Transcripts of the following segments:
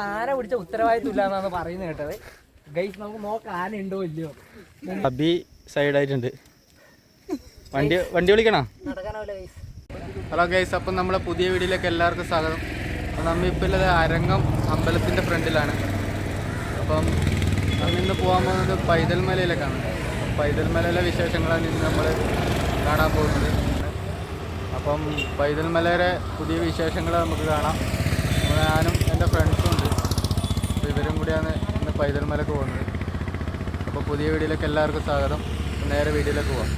ആന പിടിച്ച ഉത്തരവാദിത്വം ഇല്ലാന്നാണ് പറയുന്നത് കേട്ടത്. ഗൈസ് നമുക്ക് നോക്കാം ആന ഉണ്ടോ ഇല്ലയോ. അബി സൈഡായിട്ടുണ്ട്. വണ്ടി വിളിക്കണോ? ഹലോ ഗൈസ്, അപ്പം നമ്മളെ പുതിയ വീഡിയോയിലേക്ക് എല്ലാവർക്കും സ്വാഗതം. അപ്പം നമ്മളിപ്പോൾ ഉള്ളത് അരങ്ങം അമ്പലത്തിൻ്റെ ഫ്രണ്ടിലാണ്. അപ്പം നമ്മളിന്ന് പോകാൻ പോകുന്നത് പൈതൽ മലയിലേക്കാണ്. പൈതൽ മലയിലെ വിശേഷങ്ങളാണ് ഇന്ന് നമ്മൾ കാണാൻ പോകുന്നത്. അപ്പം പൈതൽ മലയുടെ പുതിയ വിശേഷങ്ങൾ നമുക്ക് കാണാം. ഞാനും എൻ്റെ ഫ്രണ്ട്സും ഉണ്ട്. അപ്പോൾ ഇവരും കൂടിയാണ് ഇന്ന് പൈതൽ മലക്ക് പോകുന്നത്. അപ്പോൾ പുതിയ വീഡിയോയിലേക്ക് എല്ലാവർക്കും സ്വാഗതം. നേരെ വീഡിയോയിലേക്ക് പോകാം.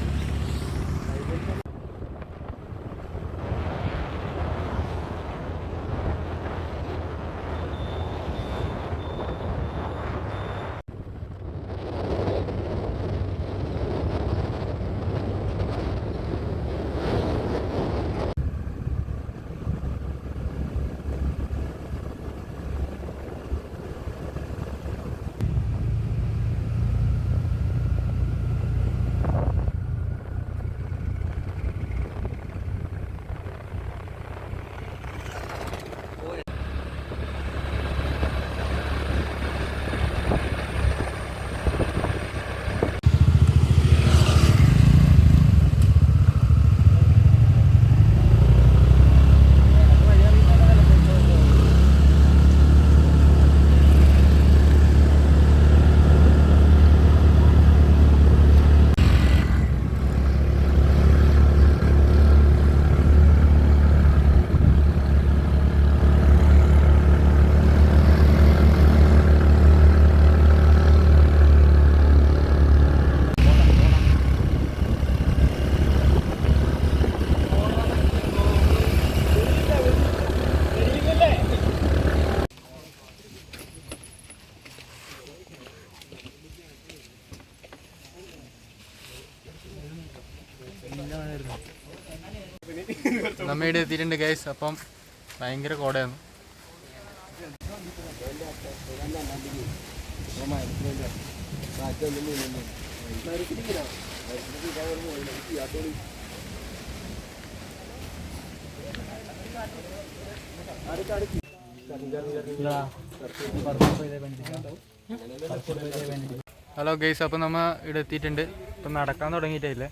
നമ്മ ഇവിടെ എത്തിയിട്ടുണ്ട് ഗൈസ്. അപ്പം ഭയങ്കര കോടയാണ്. ഹലോ ഗൈസ്, അപ്പം നമ്മ ഇവിടെ എത്തിയിട്ടുണ്ട്. ഇപ്പം നടക്കാൻ തുടങ്ങിയിട്ടില്ലേ.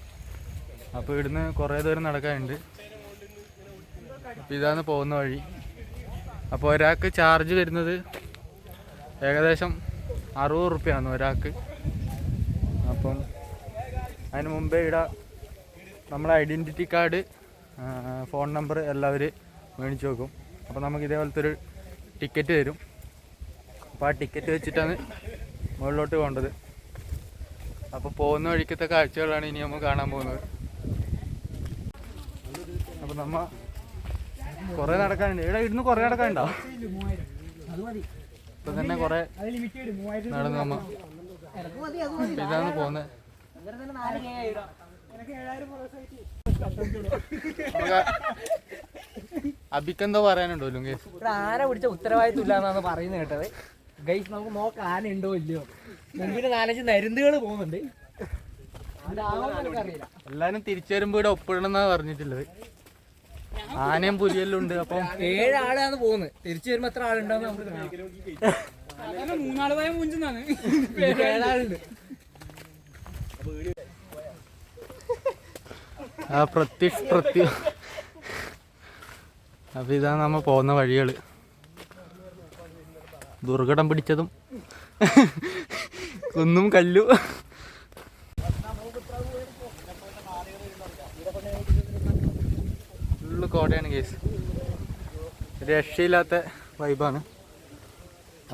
അപ്പോൾ ഇവിടുന്ന് കുറേ ദൂരം നടക്കാനുണ്ട്. അപ്പോൾ ഇതാണ് പോകുന്ന വഴി. അപ്പോൾ ഒരാൾക്ക് ചാർജ് വരുന്നത് ഏകദേശം 60 റുപ്യാണ് ഒരാൾക്ക്. അപ്പം അതിന് മുമ്പേ ഇവിടെ നമ്മളെ ഐഡൻറ്റിറ്റി കാർഡ്, ഫോൺ നമ്പർ എല്ലാവരും മേടിച്ച് വെക്കും. അപ്പോൾ നമുക്ക് ഇതേപോലത്തെ ഒരു ടിക്കറ്റ് തരും. അപ്പോൾ ആ ടിക്കറ്റ് വെച്ചിട്ടാണ് മുകളിലോട്ട് പോകേണ്ടത്. അപ്പോൾ പോകുന്ന വഴിക്കത്തെ കാഴ്ചകളാണ് ഇനി നമ്മൾ കാണാൻ പോകുന്നത്. അപ്പോൾ നമ്മ കുറേ നടക്കാനുണ്ട്. ഇവിടെ ഇവിടുന്ന് കുറേ നടക്കാനുണ്ടോ? ഇപ്പം തന്നെ കുറേ നടന്നു നമ്മ. ഇതാണ് പോകുന്നത്. അബിക്കെന്തോ പറയാനുണ്ടോ? ആന പിടിച്ച ഉത്തരവാദിത്വം ഇല്ലാന്നാണ് പറയുന്നത് കേട്ടത്. ഗൈസ് നമുക്ക് നോക്കാം ആന ഉണ്ടോ ഇല്ലയോ. മുമ്പിൽ 4-5 നരുന്തുകൾ പോകുന്നുണ്ട്. എല്ലാരും തിരിച്ചു വരുമ്പോ ഇവിടെ ഒപ്പിടണമെന്നാണ് പറഞ്ഞിട്ടുള്ളത്. ആനയും പുലിയെല്ലാം ഉണ്ട്. അപ്പം 7 ആളാണ് പോകുന്നത്. തിരിച്ചു വരുമ്പോ എത്ര ആളുണ്ടാവും നമുക്ക് 3 മുഞ്ചുന്നാണ്. 7 ആളുണ്ട്. അപ്പൊ ഇതാണ് നമ്മ പോകുന്ന വഴികള്. ദുർഘടം പിടിച്ചതും കുന്നും കല്ലും. ഫുള്ള് കോടയാണ് കേസ്. രക്ഷയില്ലാത്ത വൈബാണ്.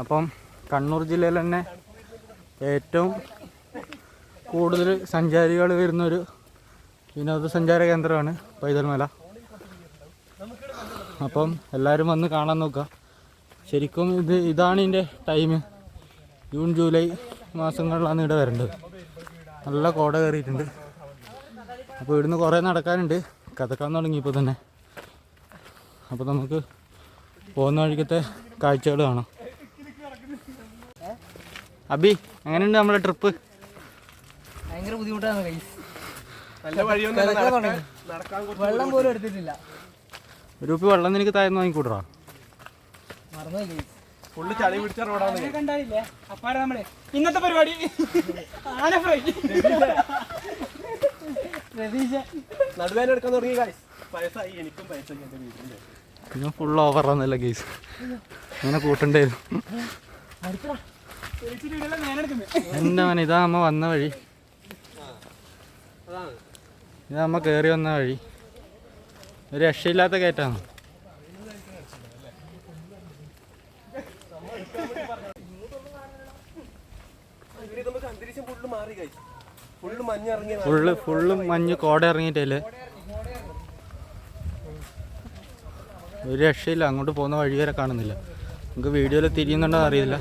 അപ്പം കണ്ണൂർ ജില്ലയിൽ തന്നെ ഏറ്റവും കൂടുതൽ സഞ്ചാരികൾ വരുന്നൊരു വിനോദസഞ്ചാര കേന്ദ്രമാണ് പൈതൽ മല. അപ്പം എല്ലാവരും വന്ന് കാണാൻ നോക്കുക. ശരിക്കും ഇതാണ് ഇതിൻ്റെ ടൈം. ജൂൺ ജൂലൈ മാസങ്ങളിലാണ് ഇവിടെ വരേണ്ടത്. നല്ല കോട കയറിയിട്ടുണ്ട്. അപ്പോൾ ഇവിടുന്ന് കുറേ നടക്കാനുണ്ട്. കഥക്കാൻ തുടങ്ങിയപ്പോൾ തന്നെ. അപ്പോൾ നമുക്ക് പോകുന്ന വഴിക്കത്തെ കാഴ്ചകൾ കാണാം. അബി, എങ്ങനെയുണ്ട് നമ്മുടെ ട്രിപ്പ്? ഭയങ്കര ബുദ്ധിമുട്ടാണ് ഗൈസ്. നല്ല വഴിയൊന്നും വെള്ളം പോലും എടുത്തിട്ടില്ല. ഒരു കുപ്പി വെള്ളം എനിക്ക് താഴ്ന്ന് വാങ്ങിക്കൂടാ. മറന്നു ഫുള്ള് ചളി പിടിച്ച റോഡാണ്. കണ്ടായില്ലേ അപ്പാടെ നമ്മളെ ഇന്നത്തെ പരിപാടി ആന ഫ്രൈ നടുവേന എടുക്കാൻ തുടങ്ങി ഗൈസ്. പൈസായി എനിക്കും പൈസ എൻ്റെ വീട്ടിൽ. പിന്നെ ഫുൾ ഓവറാന്നല്ല ഗൈസ്. അങ്ങനെ കൂട്ടണ്ടായിരുന്നു. എൻ്റെ മോനെ ഇതാ അമ്മ വന്ന വഴി. ഇതാ അമ്മ കയറി വന്ന വഴി. ഒരു രക്ഷയില്ലാത്ത കയറ്റാണ്. ഫുള്ള് മഞ്ഞ് കോട ഇറങ്ങിയിട്ടല്ലേ. ഒരു രക്ഷയില്ല. അങ്ങോട്ട് പോകുന്ന വഴി വരെ കാണുന്നില്ല. നമുക്ക് വീഡിയോയിൽ തിരിയുന്നുണ്ടോ അറിയില്ല.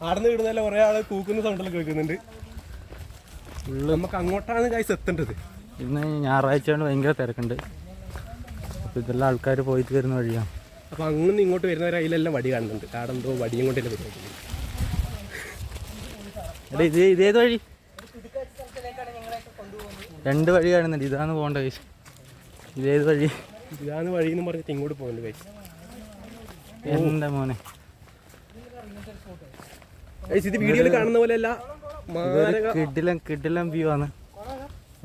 ആടുന്ന് വിടുന്നല്ല കുറെ ആള് കൂക്കുന്ന സൗണ്ടെല്ലാം കേൾക്കുന്നുണ്ട്. നമുക്ക് അങ്ങോട്ടാണ് ഗൈസ് എത്തേണ്ടത്. ഇന്ന് ഞായറാഴ്ചയാണ് ഭയങ്കര തിരക്കുണ്ട്. അപ്പോൾ ഇതെല്ലാം ആൾക്കാർ പോയിട്ട് വരുന്ന വഴിയാണ്. അപ്പോൾ അങ്ങനെ ഇങ്ങോട്ട് വരുന്നവർ അതിലെല്ലാം വടി കാണുന്നുണ്ട്. കാരണം എന്തോ വടിയും കൊണ്ടല്ലേ വരുന്നത്. എടാ ഇതേത് വഴി? രണ്ട് വഴി കാണുന്നുണ്ട്. ഇതാണ് പോകേണ്ട ഗൈസ്. ഇതേത് വഴി? ഇതാണ് വഴി എന്ന് പറഞ്ഞിട്ട് ഇങ്ങോട്ട് പോകുന്നുണ്ട് ഗൈസ്. എൻ്റെ മോനെ ഇത് വീഡിയോയിൽ കാണുന്ന പോലെ അല്ല. കിടിലം വ്യൂ ആണ്.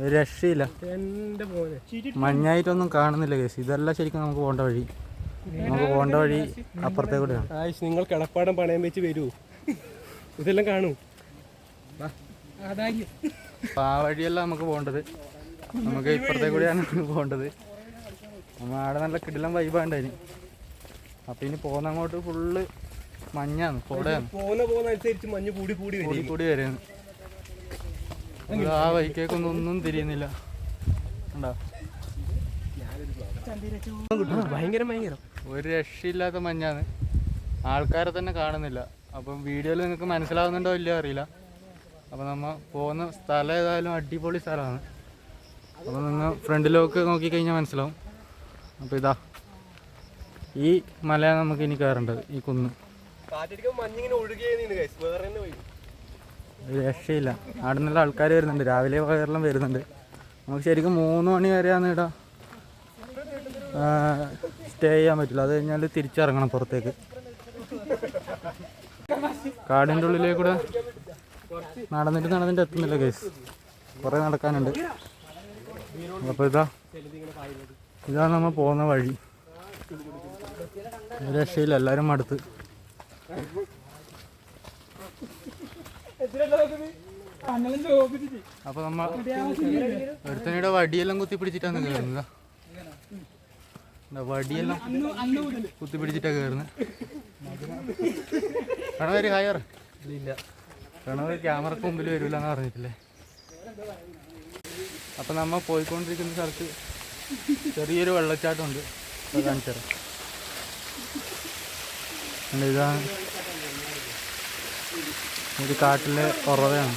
ഒരു രക്ഷയില്ല. എൻ്റെ മോനെ മഞ്ഞായിട്ടൊന്നും കാണുന്നില്ല ഗൈസ്. ഇതെല്ലാം ശരിക്കും നമുക്ക് പോകേണ്ട വഴി. നമുക്ക് പോകേണ്ട വഴി അപ്പുറത്തേ കൂടെയാണ്. നിങ്ങൾ കിടപ്പാടം പണയം വെച്ച് വരൂ, ഇതെല്ലാം കാണൂ. അപ്പോൾ ആ വഴിയല്ല നമുക്ക് പോകേണ്ടത്. നമുക്ക് ഇപ്പുറത്തേ കൂടെയാണ് പോകേണ്ടത്. നമ്മൾ അവിടെ നല്ല കിടിലം വൈബാണ്ടായിരുന്നു. അപ്പോൾ ഇനി പോകുന്ന അങ്ങോട്ട് ഫുള്ള് മഞ്ഞാണ്, കോടയാണ്. പോകുന്നതനുസരിച്ച് മഞ്ഞ് കൂടി കൂടി വരുന്നു. ആ വഴിക്കേക്കൊന്നും ഒന്നും തിരിയുന്നില്ല. ഉണ്ടോ? ഭയങ്കര ഒരു രക്ഷയില്ലാത്ത മഞ്ഞാണ്. ആൾക്കാരെ തന്നെ കാണുന്നില്ല. അപ്പം വീഡിയോയിൽ നിങ്ങൾക്ക് മനസ്സിലാവുന്നുണ്ടോ ഇല്ലയോ അറിയില്ല. അപ്പോൾ നമ്മൾ പോകുന്ന സ്ഥലം ഏതായാലും അടിപൊളി സ്ഥലമാണ്. അപ്പോൾ നിങ്ങൾ ഫ്രണ്ടിലേക്ക് നോക്കിക്കഴിഞ്ഞാൽ മനസ്സിലാവും. അപ്പോൾ ഇതാ ഈ മലയാണ് നമുക്ക് ഇനി കയറേണ്ടത്. ഈ കുന്ന് ഒരു രക്ഷയില്ല. അവിടെ നിന്നുള്ള ആൾക്കാർ വരുന്നുണ്ട്. രാവിലെ വയറെല്ലാം വരുന്നുണ്ട്. നമുക്ക് ശരിക്കും 3 മണി വരെയാണ് ഇവിടെ സ്റ്റേ ചെയ്യാൻ പറ്റില്ല. അത് കഴിഞ്ഞാൽ തിരിച്ചിറങ്ങണം പുറത്തേക്ക്. കാടിൻ്റെ ഉള്ളിലേക്കൂടെ നടന്നിട്ട് എത്തുന്നില്ല ഗൈസ്. കുറേ നടക്കാനുണ്ട്. അപ്പോൾ ഇതാണ് നമ്മൾ പോകുന്ന വഴി. രക്ഷയില്ല. എല്ലാവരും മടുത്ത്. അപ്പോൾ നമ്മൾ ഒരുത്തനയുടെ വടിയെല്ലാം കുത്തിപ്പിടിച്ചിട്ടാണ് കയറുന്നത്. വടിയെല്ലാം കുത്തിപ്പിടിച്ചിട്ടാണ് കയറുന്നത്. കണവര് ഹയർ ഇല്ല. കണവർ ക്യാമറക്ക് മുമ്പിൽ വരില്ല എന്ന് പറഞ്ഞിട്ടില്ലേ. അപ്പം നമ്മൾ പോയിക്കൊണ്ടിരിക്കുന്ന സ്ഥലത്ത് ചെറിയൊരു വെള്ളച്ചാട്ടമുണ്ട്. അത് കാണിച്ചുതരാം. ഇതാണ് ഒരു കാട്ടിലെ കുറവയാണ്.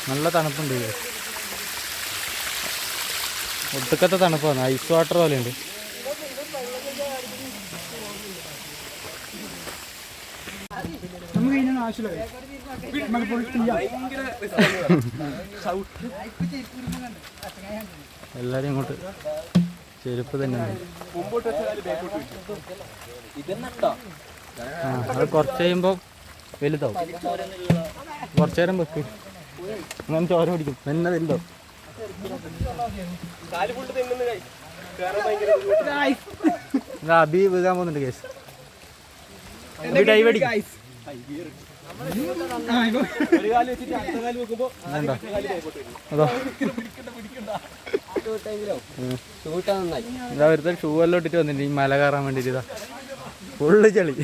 നല്ല തണുപ്പുണ്ട്. ഇത് ഒടുക്കത്തെ തണുപ്പാണ്. ഐസ് വാട്ടർ പോലെയുണ്ട്. എല്ലാരും ഇങ്ങോട്ട് ചെരുപ്പ് തന്നെയാണ്. അത് കുറച്ച് കഴിയുമ്പോൾ വലുതാവും. കുറച്ചു നേരം വെക്ക്. അങ്ങനെ ചോര പിടിക്കും. എന്നെ വലുതാവും. അബി വീകാൻ പോകുന്നുണ്ട് കേസ്. ഡൈവ് അടിക്കും. ഇതാ ഒരുത്തൻ ഷൂ എല്ലാം ഇട്ടിട്ട് വന്നിട്ടുണ്ട് ഈ മല കയറാൻ വേണ്ടിട്ട്. ഇതാ ഫുള്ള് ചളി.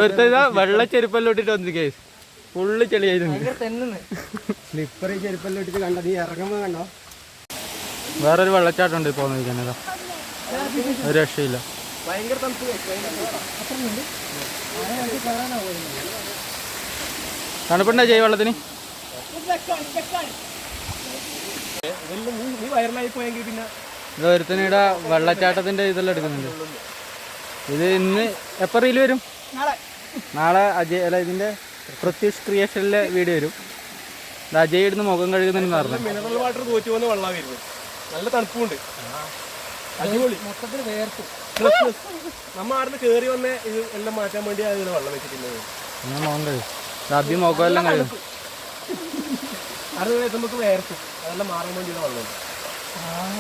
ഒരുത്തൻ ഇതാ വെള്ള ചെരുപ്പെല്ലാം ഇട്ടിട്ട് വന്നിട്ട് കേസ്. ഫുള്ള് ചളിയായിരുന്നു. സ്ലിപ്പറി ചെരുപ്പെല്ലാം ഇട്ടിട്ട് കണ്ടോ? നീ ഇറങ്ങുമ്പോൾ കണ്ടോ? വേറൊരു വെള്ളച്ചാട്ടം ഉണ്ട് ഇപ്പോൾ നോക്കിയാൽ. ഒരു രക്ഷയില്ല. ഭയങ്കര തണുപ്പ്. തണുപ്പുണ്ടോ ചെയ്യ വെള്ളത്തിന്? നീ വയറിലായി പോയെങ്കിൽ പിന്നെ ഇത് ഒരുത്തനിടെ വെള്ളച്ചാട്ടത്തിൻ്റെ ഇതെല്ലാം എടുക്കുന്നുണ്ട്. ഇത് ഇന്ന് എപ്പോൾ റീൽ വരും? നാളെ അജയ് അല്ല ഇതിൻ്റെ പ്രത്യുഷ് ക്രിയേഷനിലെ വീഡിയോ വരും. അജയ് ഇടുന്ന് മുഖം കഴുകുന്നുണ്ടെന്ന് പറഞ്ഞു. മിനറൽ വാട്ടർ തോറ്റു പോകുന്ന വെള്ളം വരുന്നത്. നല്ല തണുപ്പുണ്ട്. അടിപൊളി. മൊത്തത്തിൽ വേർത്തു. നമ്മ ആടുന്ന് കയറി വന്ന ഇത് എല്ലാം മാറ്റാൻ വേണ്ടി അതിന് വെള്ളം വെച്ചിട്ടുള്ളത്. മുഖം കഴുകും. അബി മുഖം എല്ലാം കഴുകും. അത് നമുക്ക് വേർക്കും. അതെല്ലാം മാറാൻ വേണ്ടിയുള്ള വെള്ളം.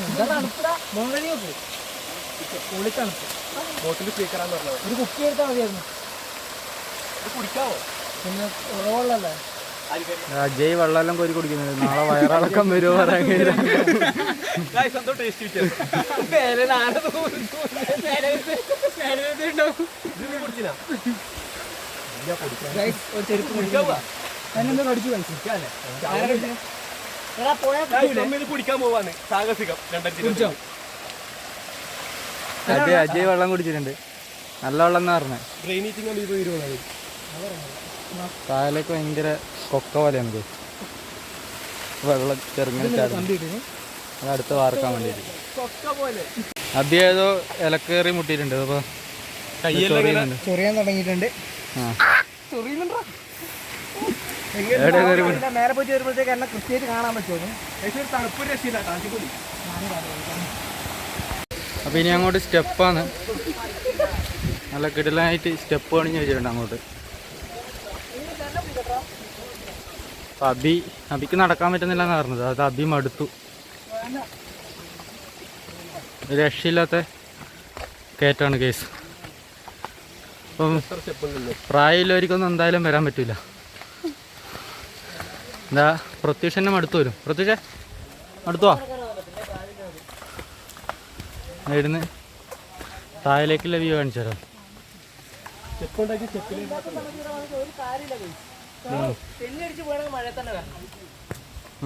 എന്താ തണുപ്പിടാ മോങ്ങി നോക്ക്. പൊളിത്തണുപ്പ്. ബോട്ടിൽ സ്പീക്കറാന്ന് പറഞ്ഞത്. ഒരു കുപ്പി എടുത്താൽ മതിയായിരുന്നു. ഇത് കുടിക്കാവോ? പിന്നെ ഉറവുള്ളല്ലേ. അജയ് വെള്ളമെല്ലാം കോരി കുടിക്കുന്നുണ്ട്. നാളെ വയറിളക്കം വരുമോ പറയാൻ കഴിയില്ല. കുടിക്കാൻ പോവാന്ന് സാഹസികം. അജയ് വെള്ളം കുടിച്ചിട്ടുണ്ട്. നല്ല വെള്ളം എന്നാ പറഞ്ഞത്. കായലേക്ക് ഭയങ്കര കൊക്ക പോലെയാണ്. വെള്ളം ചെറുങ്ങനെ അത് അടുത്ത് വാർക്കാൻ വേണ്ടിയിട്ട്. അബി ഏതോ ഇലക്കേറി മുട്ടിയിട്ടുണ്ട്. അപ്പൊ ചൊറിയാൻ തുടങ്ങിയിട്ടുണ്ട്. നേരെ പോയിട്ട് വരുമ്പോഴത്തേക്ക് എന്നെ കൃത്യമായിട്ട് കാണാൻ പറ്റുമോ? തണുപ്പ് രക്ഷയില്ല. അപ്പൊ ഇനി അങ്ങോട്ട് സ്റ്റെപ്പാണ്. നല്ല കിടലായിട്ട് സ്റ്റെപ്പ് പണിഞ്ഞ് വെച്ചിട്ടുണ്ട് അങ്ങോട്ട്. അബിക്ക് നടക്കാൻ പറ്റുന്നില്ല എന്ന് പറഞ്ഞത്. അത് അബി മടുത്തു. രക്ഷയില്ലാത്ത കയറ്റാണ് കേസ്. അപ്പം പ്രായമുള്ളവർക്കൊന്നും എന്തായാലും വരാൻ പറ്റില്ല. എന്താ പ്രത്യൂഷ് തന്നെ മടുത്തു വരും. പ്രത്യൂഷേ മടുത്തുവാ. ഇവിടുന്ന് താഴേക്കുള്ള വ്യൂ കാണിച്ചു തരാം.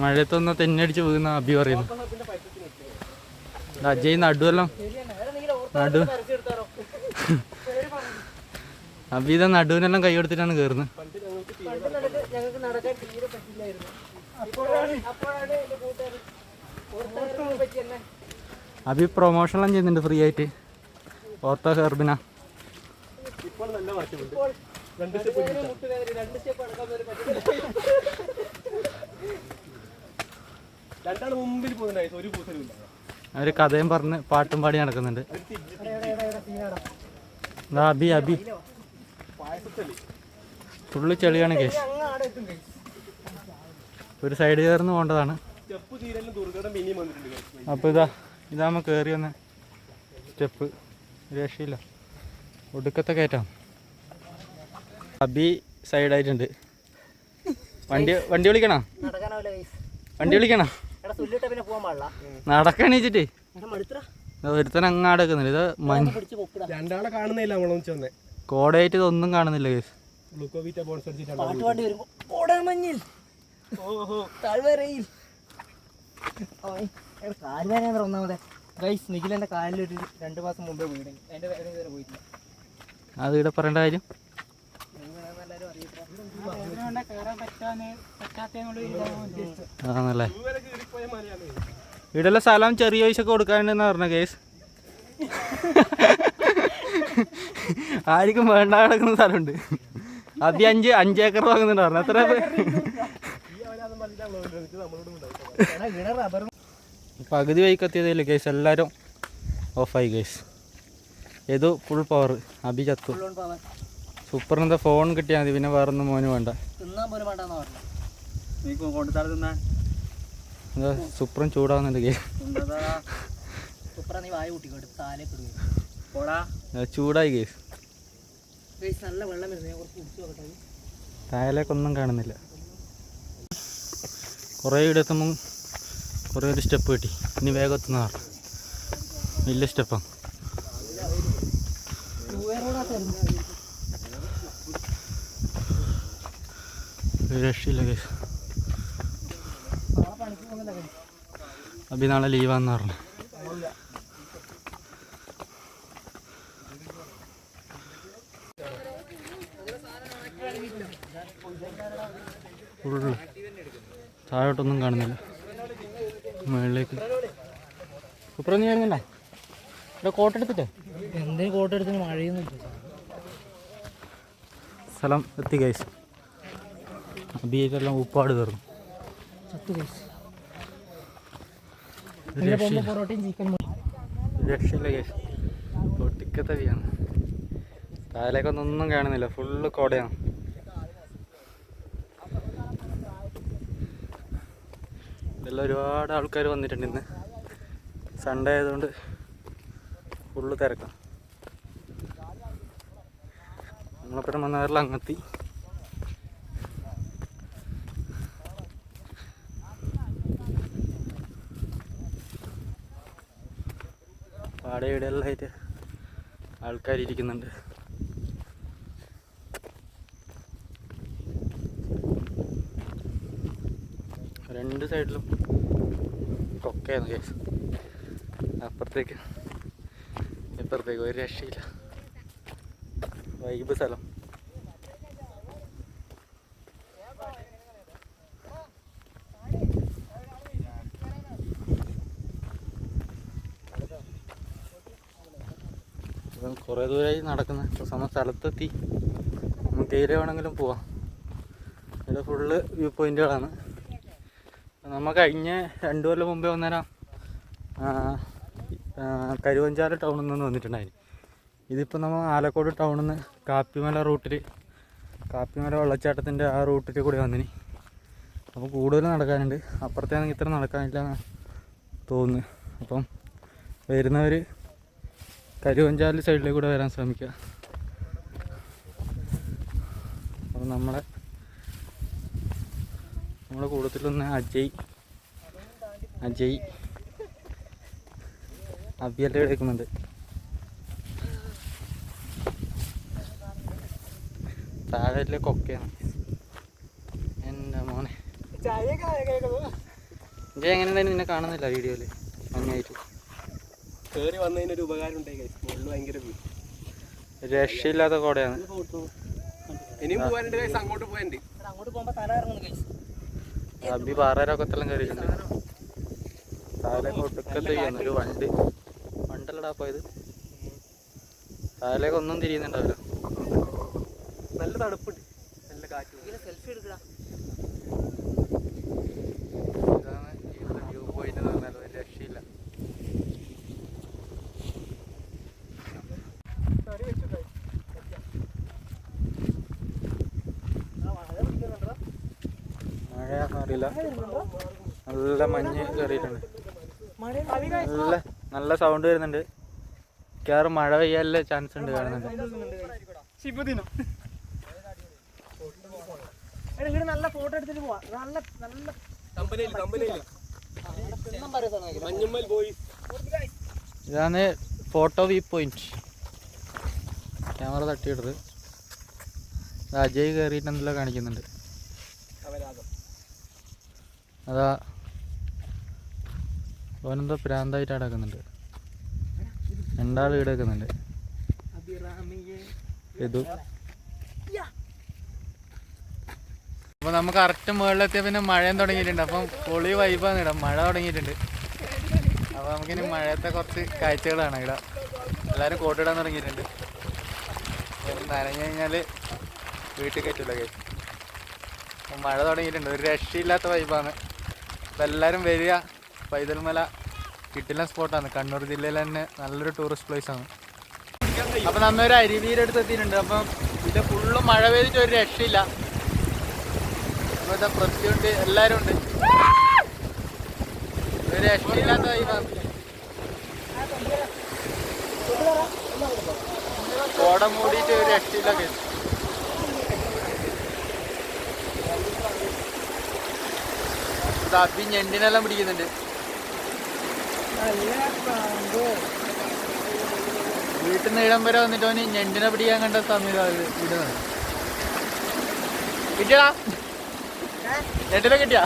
മഴയത്തൊന്ന് തെന്നടിച്ച് വീഴുന്ന അബി പറയുന്നു. അജയ് നടുവെല്ലാം അബി ഇതാ നടുവിനെല്ലാം കൈ കൊടുത്തിട്ടാണ് കയറുന്നത്. അബി പ്രൊമോഷനെല്ലാം ചെയ്യുന്നുണ്ട് ഫ്രീ ആയിട്ട്. Ortho Herbina. അവര് കഥയും പറഞ്ഞ് പാട്ടും പാടി നടക്കുന്നുണ്ട്. അബി ഫുള്ള് ചെളിയാണ് കേസ്. ഒരു സൈഡ് ചേർന്ന് പോകേണ്ടതാണ്. അപ്പോൾ ഇതാകുമ്പോൾ കയറി വന്ന സ്റ്റെപ്പ്. രക്ഷയില്ല, ഒടുക്കത്തെ കയറ്റാം. അബി സൈഡായിട്ടുണ്ട്. വണ്ടി വിളിക്കണോ? നടക്കണീച്ചിട്ട് ഒരുത്തൻ അങ്ങാട് വെക്കുന്നില്ല. ഇത് രണ്ടാളെ കാണുന്നില്ല. കോടയായിട്ട് ഇതൊന്നും കാണുന്നില്ല കേസ്. ഒന്നാമതെ നിഖിലെന്റെ കാലിലൊരു 2 മാസം മുമ്പേ വീട്. അതിന്റെ വേദന ഇതുവരെ പോയിട്ടില്ല. അത് ഇവിടെ പറയേണ്ട കാര്യം. ആണല്ലേ. ഇവിടെയുള്ള സ്ഥലം ചെറിയ പൈസക്ക് കൊടുക്കാനുണ്ടെന്ന് പറഞ്ഞ കേസ്. ആർക്കും വേണ്ട കിടക്കുന്ന സ്ഥലമുണ്ട്. അബി 5 ഏക്കർ വാങ്ങുന്നുണ്ട് പറഞ്ഞു. എത്ര പകുതി വൈക്ക് എത്തിയതല്ലേ കേസ്. എല്ലാവരും ഓഫായി കേസ്. ഏതോ ഫുൾ പവർ. അബി ചത്തു. സൂപ്പറിനെന്താ ഫോൺ കിട്ടിയാൽ മതി, പിന്നെ വേറൊന്നും മോന് വേണ്ട. എന്താ സൂപ്പറും ചൂടാവുന്നുണ്ട് കേസ്. ചൂടായി കേസ്. താഴേക്കൊന്നും കാണുന്നില്ല. കുറേ ഇവിടെ എത്തുമ്പം കുറേ ഒരു സ്റ്റെപ്പ് കിട്ടി. ഇനി വേഗം എത്തുന്ന പറഞ്ഞു. വലിയ സ്റ്റെപ്പാണ്. രക്ഷയില്ല കേസ്. അബി നാളെ ലീവാന്ന് പറഞ്ഞു. ഫുള്ള് താഴോട്ടൊന്നും കാണുന്നില്ല. മുകളിലേക്ക് സൂപ്പറൊന്നും ചെയ്യുന്നില്ല. ഇവിടെ കോട്ടെടുത്തിട്ടേ എന്തെങ്കിലും കോട്ടെടുത്തിന് മഴയൊന്നും സ്ഥലം എത്തി കേസ്. അബിയെല്ലാം ഉപ്പാട് കയറുന്നു. പൊറോട്ടയും ചിക്കൻ രക്ഷയില്ല കേസ്. പൊട്ടിക്കത്തെ വ്യാണ്. താഴേക്കൊന്നും കാണുന്നില്ല, ഫുള്ള് കോടയാണ്. ഇതെല്ലാം ഒരുപാട് ആൾക്കാർ വന്നിട്ടുണ്ട്. ഇന്ന് സൺഡേ ആയതുകൊണ്ട് ഫുള്ള് തിരക്കാം. നമ്മളപ്പുറം മണ്ണാറിൽ അങ്ങെത്തി. പാടെ ഇവിടെയെല്ലാം ആയിട്ട് ആൾക്കാരിയ്ക്കുന്നുണ്ട്. രണ്ട് സൈഡിലും കൊക്കയാണ് കേസ്. അപ്പുറത്തേക്ക് ഇപ്പുറത്തേക്ക് ഒരു രക്ഷയില്ല. വൈബ് സ്ഥലം. കുറേ ദൂരമായി നടക്കുന്നത്. ഇപ്പോൾ സ്ഥലത്തെത്തി. നമുക്ക് എവിടെ വേണമെങ്കിലും പോവാം. ഇവിടെ ഫുള്ള് വ്യൂ പോയിന്റുകളാണ്. നമ്മൾ കഴിഞ്ഞ 2 കൊല്ലം മുമ്പേ വന്നേരം കരുവഞ്ചാല ടൗണിൽ നിന്ന് വന്നിട്ടുണ്ടായിരുന്നു. ഇതിപ്പോൾ നമ്മൾ ആലക്കോട് ടൗണിൽ നിന്ന് കാപ്പിമല റൂട്ടിൽ, കാപ്പിമല വെള്ളച്ചാട്ടത്തിൻ്റെ ആ റൂട്ടിൽ കൂടി വന്നിന്. അപ്പോൾ കൂടുതൽ നടക്കാനുണ്ട്. അപ്പുറത്തേണെങ്കിൽ ഇത്ര നടക്കാനില്ല തോന്നുന്നു. അപ്പം വരുന്നവർ കരുവഞ്ചാല് സൈഡിലേക്ക് കൂടെ വരാൻ ശ്രമിക്കുക. അപ്പം നമ്മളെ കൂട്ടത്തിലൊന്ന് അജയ് അബിയെല്ലാം എടുക്കുന്നുണ്ട്. താഴെ കൊക്കയാണ്. എൻ്റെ മോനെ അജയ് എങ്ങനെയുണ്ടായിരുന്നു? നിന്നെ കാണുന്നില്ല വീഡിയോയിൽ. ഭംഗിയായിട്ട് കയറി വന്നതിനൊരു ഉപകാരം ഉണ്ടായി. ഭയങ്കര രക്ഷയില്ലാത്ത കോടയാണ്. ഇനിയും പോകാനുണ്ട്. അങ്ങോട്ട് പോകാനുണ്ട്. അങ്ങോട്ട് പോകുമ്പോ തല ഇറങ്ങുന്നു. അബി പാറരൊക്കത്തെല്ലാം കയറിയിട്ടുണ്ട്. താഴേക്ക് ഒടുക്കത്തെ ചെയ്യുന്നു. ഒരു വണ്ടല്ലടാ പോയത്. താഴേക്ക് ഒന്നും തിരിയുന്നുണ്ടാവില്ല. നല്ല തണുപ്പുണ്ട്, നല്ല കാറ്റ്. സെൽഫി എടുക്കടാ. ഇതാണ് ഇവിടുത്തെ വ്യൂ പോയിന്റ് എന്ന് പറഞ്ഞാൽ ഒരു രക്ഷയില്ല. മഴയാണെന്ന് അറിയില്ല. നല്ല മഞ്ഞ് കയറിയിട്ടുണ്ട്. നല്ല സൗണ്ട് വരുന്നുണ്ട്. മിക്കവാറും മഴ പെയ്യാനുള്ള ചാൻസ് ഉണ്ട് കാണുന്നുണ്ട്. നല്ല ഫോട്ടോ എടുത്തിട്ട് പോവാ. ഇതാണ് ഫോട്ടോ വ്യൂ പോയിന്റ്. ക്യാമറ തട്ടിയിടത്. അജയ് കയറിയിട്ട് എന്തെല്ലാം കാണിക്കുന്നുണ്ട്. അതാ ഓനെന്തോ പ്രാന്തായിട്ട് അടക്കുന്നുണ്ട്. 2 ആൾ ഇവിടെ വെക്കുന്നുണ്ട്. ഇത് അപ്പോൾ നമുക്ക് കറക്റ്റ് മുകളിലെത്തിയ പിന്നെ മഴയും തുടങ്ങിയിട്ടുണ്ട്. അപ്പം പൊളി വൈബാണ് ഇടാം. മഴ തുടങ്ങിയിട്ടുണ്ട്. അപ്പോൾ നമുക്കിനി മഴയത്തെ കുറച്ച് കാഴ്ചകളാണ് ഇവിടെ. എല്ലാവരും കോട്ടിടാൻ തുടങ്ങിയിട്ടുണ്ട്. നനഞ്ഞു കഴിഞ്ഞാൽ വീട്ടിൽ കയറ്റില്ല കേസ്. മഴ തുടങ്ങിയിട്ടുണ്ട്. ഒരു രക്ഷയില്ലാത്ത വൈബാണ്. അപ്പോൾ എല്ലാവരും വരിക. പൈതൽമല കിട്ടില്ല സ്പോട്ടാണ്. കണ്ണൂർ ജില്ലയിൽ തന്നെ നല്ലൊരു ടൂറിസ്റ്റ് പ്ലേസാണ്. അപ്പോൾ നമ്മൊരു അരുവിയിലെടുത്ത് എത്തിയിട്ടുണ്ട്. അപ്പം ഇത് ഫുള്ളും മഴ പെയ്തിട്ട് ഒരു രക്ഷയില്ല. അപ്പോൾ ഇതാ പ്രത്യുണ്ട്, എല്ലാവരും ഉണ്ട്. ഒരു രക്ഷയില്ലാത്ത വൈബാണ്. കോട മൂടിയിട്ട് ഒരു രക്ഷയില്ല കേസ്. അബി ഞണ്ടിനെല്ലാം പിടിക്കുന്നുണ്ട്. വീട്ടിൽ നിന്ന് ഇടം വരെ വന്നിട്ട് അവന് ഞണ്ടിനെ പിടിക്കാൻ കണ്ട സമയം ഇടുന്നത്. കിട്ടിയടാ? ഞണ്ടിനെ കിട്ടിയാ?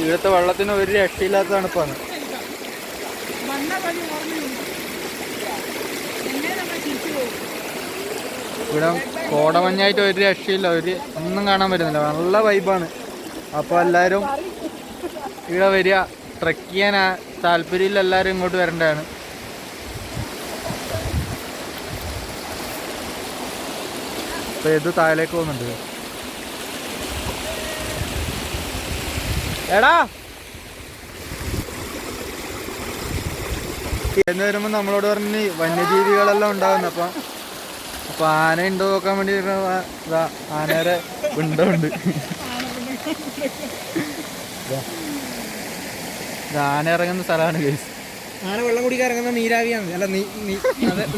ഇവിടുത്തെ വെള്ളത്തിന് ഒരു രക്ഷയില്ലാത്ത തണുപ്പാണ്. ഇവിടെ കോടമഞ്ഞായിട്ട് ഒരു രക്ഷയില്ല. ഒന്നും കാണാൻ പറ്റുന്നില്ല. നല്ല വൈബാണ്. അപ്പോൾ എല്ലാവരും ഇവിടെ വരിക. ട്രെക്ക് ചെയ്യാൻ താല്പര്യമില്ല എല്ലാവരും ഇങ്ങോട്ട് വരേണ്ടതാണ്. അപ്പോൾ ഇത് താഴേക്ക് പോകുന്നുണ്ട്. എടാ എന്ന് വരുമ്പോൾ നമ്മളോട് പറഞ്ഞ് വന്യജീവികളെല്ലാം ഉണ്ടാകുന്നു. അപ്പോൾ ആന ഉണ്ടോ നോക്കാൻ വേണ്ടി ആനയുടെ ഉണ്ട്. ആന ഇറങ്ങുന്ന സ്ഥലമാണ് ഗൈസ്. ആന വെള്ളം കുടിക്കാൻ ഇറങ്ങുന്ന നീരാവിയാണ്. അല്ല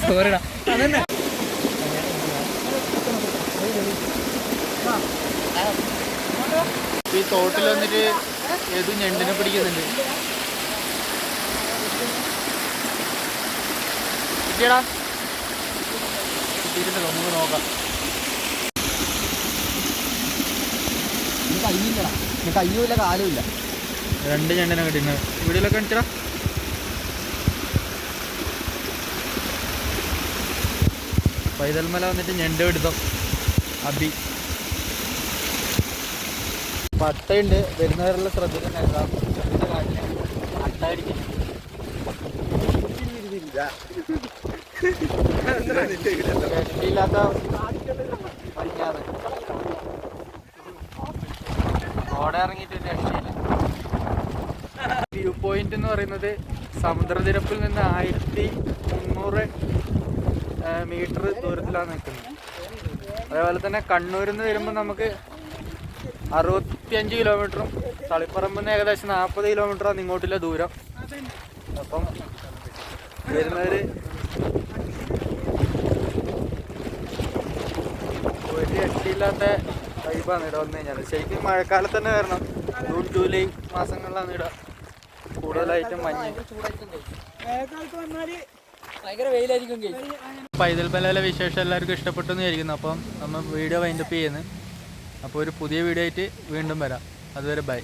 സോറിടാ അതന്നെ. ഈ തോട്ടിൽ വന്നിട്ട് ഏത് ഞണ്ടിനെ പിടിക്കുന്നുണ്ട്. കിട്ടിയടാ, കിട്ടിയിട്ടുണ്ട്. നമുക്ക് നോക്കാം. കയ്യുമില്ല കാലുമില്ല. 2 ഞണ്ടിനെ കിട്ടുന്നത്. വീടിലൊക്കെ കാണിച്ചടാ. പൈതൽമല വന്നിട്ട് ഞണ്ട് പിടുത്തം അബി. പട്ടയുണ്ട്. വരുന്നവരെല്ലാം ശ്രദ്ധിക്കുന്നുണ്ടായിരുന്നു. അട്ട അടിക്കുന്നു. കെട്ടിയില്ലാത്ത പടിഞ്ഞാറ് ഓടെ ഇറങ്ങിയിട്ട് രക്ഷയില്ല. വ്യൂ പോയിന്റ് എന്ന് പറയുന്നത് സമുദ്രനിരപ്പിൽ നിന്ന് 1300 മീറ്റർ ദൂരത്തിലാണ് നിൽക്കുന്നത്. അതേപോലെ തന്നെ കണ്ണൂരിൽ നിന്ന് വരുമ്പോൾ നമുക്ക് 65 കിലോമീറ്ററും തളിപ്പറമ്പിൽ നിന്ന് ഏകദേശം 40 കിലോമീറ്ററാണ് ഇങ്ങോട്ടുള്ള ദൂരം. അപ്പം വരുന്നവർ ഒരു രക്ഷയില്ലാത്ത വൈബാണ് ഇവിടെ വന്നു കഴിഞ്ഞാൽ. ശരിക്കും മഴക്കാലത്ത് തന്നെ വരണം. ജൂൺ ജൂലൈ മാസങ്ങളിലാണ് ഇവിടെ കൂടുതലായിട്ടും മഞ്ഞ്. ഭയങ്കര വെയിലായിരിക്കും. പൈതൽമലയിലെ വിശേഷം എല്ലാവർക്കും ഇഷ്ടപ്പെട്ടു എന്ന് വിചാരിക്കുന്നു. അപ്പം നമ്മൾ വീഡിയോ വൈൻഡപ്പ് ചെയ്യുന്നു. അപ്പോൾ ഒരു പുതിയ വീഡിയോ ആയിട്ട് വീണ്ടും വരാം. അതുവരെ ബൈ.